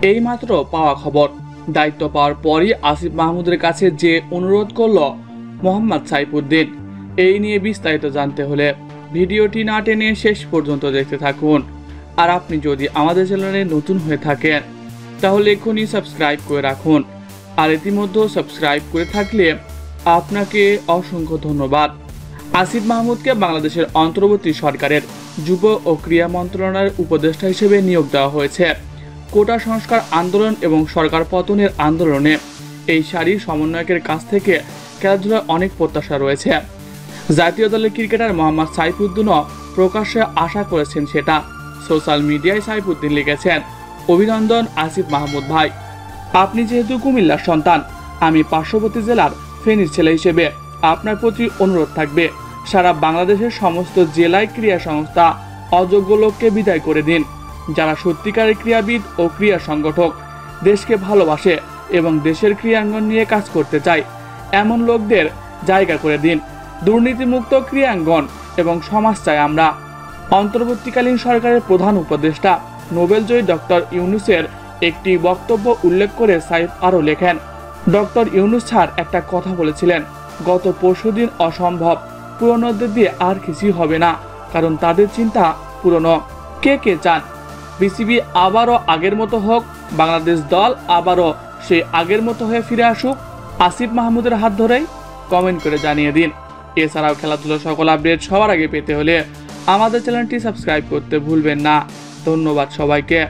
এইমাত্র পাওয়া খবর, দায়িত্ব পাওয়ার পরই আসিফ মাহমুদের কাছে যে অনুরোধ করল মোহাম্মদ সাইফুদ্দিন। এই নিয়ে বিস্তারিত জানতে হলে ভিডিওটি না টেনে শেষ পর্যন্ত দেখতে থাকুন। আর আপনি যদি আমাদের চ্যানেলে নতুন হয়ে থাকেন তাহলে এখনই সাবস্ক্রাইব করে রাখুন। আর ইতিমধ্যে সাবস্ক্রাইব করে থাকলে আপনাকে অসংখ্য ধন্যবাদ। আসিফ মাহমুদকে বাংলাদেশের অন্তর্বর্তী সরকারের যুব ও ক্রীড়া মন্ত্রণালয়ের উপদেষ্টা হিসেবে নিয়োগ দেওয়া হয়েছে। কোটা সংস্কার আন্দোলন এবং সরকার পতনের আন্দোলনে এই সারির সমন্বয়কের কাছ থেকে খেলাধুলায় অনেক প্রত্যাশা রয়েছে। জাতীয় দলের ক্রিকেটার মোহাম্মদ সাইফুদ্দিনও প্রকাশ্যে আশা করেছেন সেটা। সোশ্যাল মিডিয়ায় সাইফুদ্দিন লিখেছেন, অভিনন্দন আসিফ মাহমুদ ভাই, আপনি যেহেতু কুমিল্লার সন্তান, আমি পার্শ্ববর্তী জেলার ফেনীর ছেলে হিসেবে আপনার প্রতি অনুরোধ থাকবে, সারা বাংলাদেশের সমস্ত জেলায় ক্রীড়া সংস্থা অযোগ্য লোককে বিদায় করে দিন। যারা সত্যিকারের ক্রীড়াবিদ ও ক্রীড়া সংগঠক, দেশকে ভালোবাসে এবং দেশের ক্রীড়াঙ্গন নিয়ে কাজ করতে চায়, এমন লোকদের জায়গা করে দিন। দুর্নীতিমুক্ত ক্রীড়াঙ্গন এবং সমাজ চাই আমরা। অন্তর্বর্তীকালীন সরকারের প্রধান উপদেষ্টা নোবেলজয়ী ডক্টর ইউনূসের একটি বক্তব্য উল্লেখ করে সাইফ আরও লেখেন, ডক্টর ইউনূস স্যার একটা কথা বলেছিলেন, গত পরশুদিন অসম্ভব, পুরনোদের দিয়ে আর কিছুই হবে না, কারণ তাদের চিন্তা পুরনো। কে কে চান বিসিবি আবারও আগের মতো হোক, বাংলাদেশ দল আবারও সেই আগের মতো হয়ে ফিরে আসুক আসিফ মাহমুদের হাত ধরেই? কমেন্ট করে জানিয়ে দিন। এছাড়াও খেলাধুলার সকল আপডেট সবার আগে পেতে হলে আমাদের চ্যানেলটি সাবস্ক্রাইব করতে ভুলবেন না। ধন্যবাদ সবাইকে।